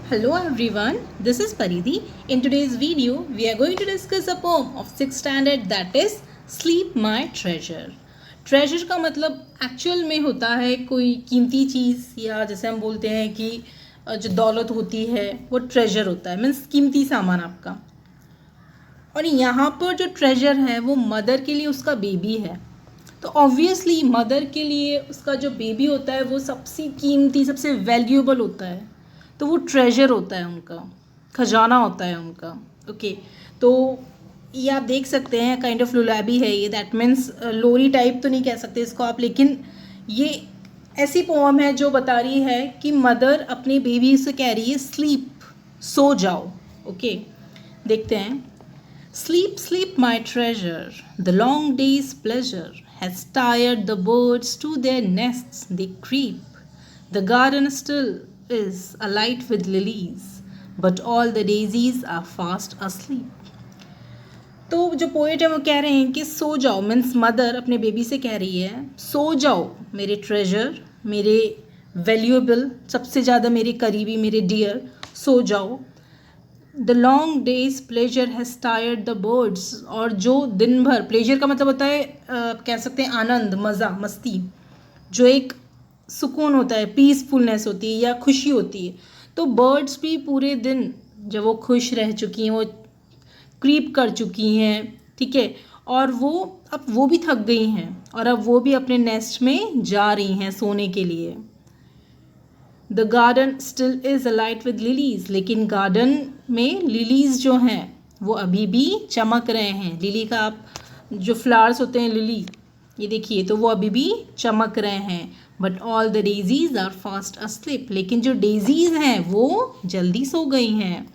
Hello everyone, this is Paridhi. In today's video, we are going to discuss a poem of 6th standard that is Sleep My Treasure. Treasure का मतलब actual में होता है कोई कीमती चीज़ या जैसे हम बोलते हैं कि जो दौलत होती है वो ट्रेजर होता है, मीन्स कीमती सामान आपका। और यहाँ पर जो ट्रेजर है वो मदर के लिए उसका बेबी है। तो ऑब्वियसली मदर के लिए उसका जो बेबी होता है वो सबसे कीमती, सबसे वैल्यूएबल होता है। तो वो ट्रेजर होता है, उनका खजाना होता है उनका। ओके, तो ये आप देख सकते हैं काइंड ऑफ लुलाबी है ये, दैट मीन्स लोरी टाइप तो नहीं कह सकते इसको आप, लेकिन ये ऐसी पोम है जो बता रही है कि मदर अपने बेबी से कह रही है स्लीप, सो जाओ। ओके, देखते हैं। Sleep sleep my treasure, the long day's pleasure has tired the birds to their nests they creep, the garden still is alight with lilies, but all the daisies are fast asleep. तो जो poet है वो कह रहे हैं कि सो जाओ, means mother अपने बेबी से कह रही है सो जाओ मेरे ट्रेजर, मेरे वैल्यूएबल, सबसे ज़्यादा मेरे करीबी, मेरे डियर, सो जाओ। The long day's pleasure has tired the birds, और जो दिन भर, प्लेजर का मतलब होता है कह सकते हैं आनंद, मज़ा, मस्ती, जो एक सुकून होता है, पीसफुलनेस होती है या खुशी होती है। तो बर्ड्स भी पूरे दिन जब वो खुश रह चुकी हैं, वो क्रीप कर चुकी हैं, ठीक है, और अब वो भी थक गई हैं और अब वो भी अपने नेस्ट में जा रही हैं सोने के लिए। The garden still is alight with lilies, लेकिन गार्डन में लिलीज जो हैं वो अभी भी चमक रहे हैं। लिली का आप जो फ्लावर्स होते हैं, लिली, ये देखिए, तो वो अभी भी चमक रहे हैं। But all the daisies are fast asleep, लेकिन जो डेजीज हैं वो जल्दी सो गई हैं।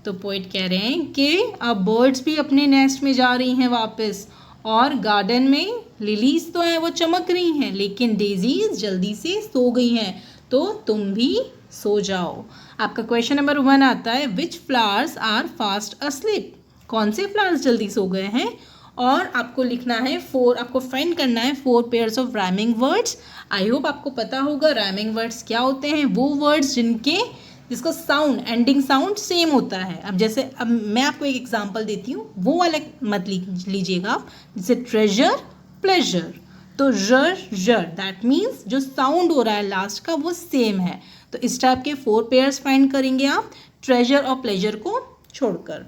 तो पोइट कह रहे हैं कि अब बर्ड्स भी अपने नेस्ट में जा रही हैं वापस, और गार्डन में लिलीज तो हैं वो चमक रही हैं, लेकिन डेजीज जल्दी से सो गई हैं। तो तुम भी सो जाओ। आपका क्वेश्चन नंबर 1 आता है, which flowers are fast asleep, कौन से फ्लावर्स जल्दी सो गए हैं। और आपको लिखना है आपको फाइंड करना है 4 pairs of rhyming words. I hope आपको पता होगा राइमिंग वर्ड्स क्या होते हैं, वो वर्ड्स जिसका साउंड, एंडिंग साउंड सेम होता है। अब मैं आपको एक एग्जांपल देती हूँ, वो वाला मत लीजिएगा आप, जैसे ट्रेजर, प्लेजर, तो जर दैट मीन्स जो साउंड हो रहा है लास्ट का वो सेम है। तो इस टाइप के 4 पेयर्स फाइंड करेंगे आप ट्रेजर और प्लेजर को छोड़कर।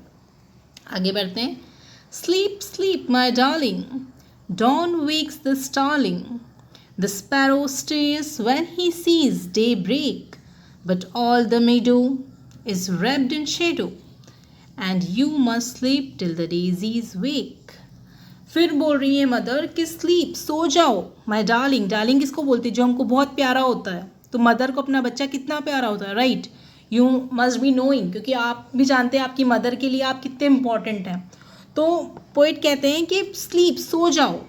आगे बढ़ते हैं। Sleep, sleep, my darling, dawn wakes the starling, the sparrow stirs when he sees daybreak, but all the meadow is wrapped in shadow, and you must sleep till the daisies wake. फिर बोल रही है mother कि sleep, सो जाओ, my darling. Darling किसको बोलती है, जो हमको बहुत प्यारा होता है। तो मदर को अपना बच्चा कितना प्यारा होता है, right? You must be knowing, क्योंकि आप भी जानते हैं आपकी मदर के लिए आप कितने इंपॉर्टेंट हैं। तो पोइट कहते हैं कि स्लीप, सो जाओ।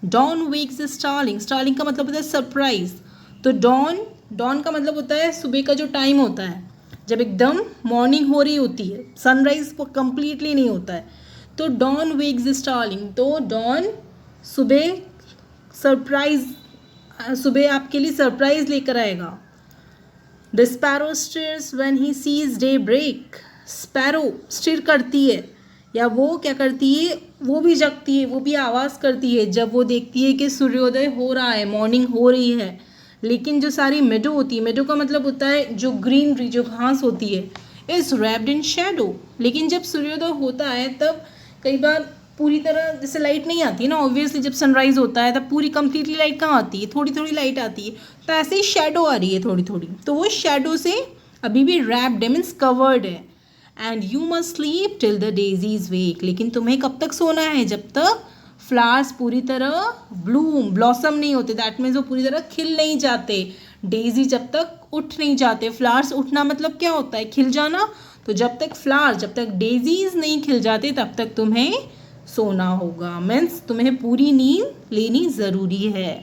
Dawn wakes the starling, starling का मतलब होता है सरप्राइज। तो डॉन का मतलब होता है सुबह का जो टाइम होता है, जब एकदम मॉर्निंग हो रही होती है, सनराइज कंप्लीटली नहीं होता है। तो डॉन वेक्स द स्टार्लिंग, तो डॉन सुबह सरप्राइज, सुबह आपके लिए सरप्राइज लेकर आएगा। The sparrow stirs when he sees daybreak, sparrow stir करती है या वो क्या करती है, वो भी जगती है, वो भी आवाज़ करती है जब वो देखती है कि सूर्योदय हो रहा है, मॉर्निंग हो रही है। लेकिन जो सारी मेडो होती है, मेडो का मतलब होता है जो ग्रीनरी, जो घास होती है, इज़ रैप्ड इन शेडो। लेकिन जब सूर्योदय होता है तब कई बार पूरी तरह जैसे लाइट नहीं आती ना, ऑब्वियसली जब सनराइज़ होता है तब पूरी कंप्लीटली लाइट कहाँ आती है, थोड़ी थोड़ी लाइट आती है। तो ऐसे ही शेडो आ रही है थोड़ी थोड़ी, तो वो शेडो से अभी भी रैप्ड है, मीन्स कवर्ड है। And you must sleep till the daisies wake, लेकिन तुम्हें कब तक सोना है, जब तक फ्लावर्स पूरी तरह ब्लॉसम नहीं होते, दैट मीन्स वो पूरी तरह खिल नहीं जाते। डेजी जब तक उठ नहीं जाते, फ्लावर्स उठना मतलब क्या होता है, खिल जाना। तो जब तक डेजीज नहीं खिल जाते तब तक तुम्हें सोना होगा, मीन्स तुम्हें पूरी नींद लेनी ज़रूरी है।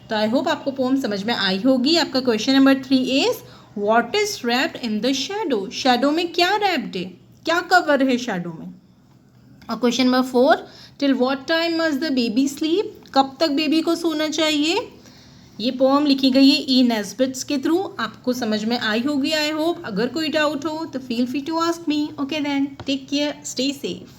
तो आई होप आपको पोम समझ में आई होगी। आपका question number 3 is What is wrapped in the shadow? Shadow में क्या रैप्ड है, क्या कवर है शैडो में। और question number 4, till what time must the baby sleep? कब तक बेबी को सोना चाहिए। ये पोम लिखी गई है ई नेस्बिट्स के थ्रू। आपको समझ में आई होगी आई होप। अगर कोई डाउट हो तो feel free to ask me. Okay then, take care, stay safe.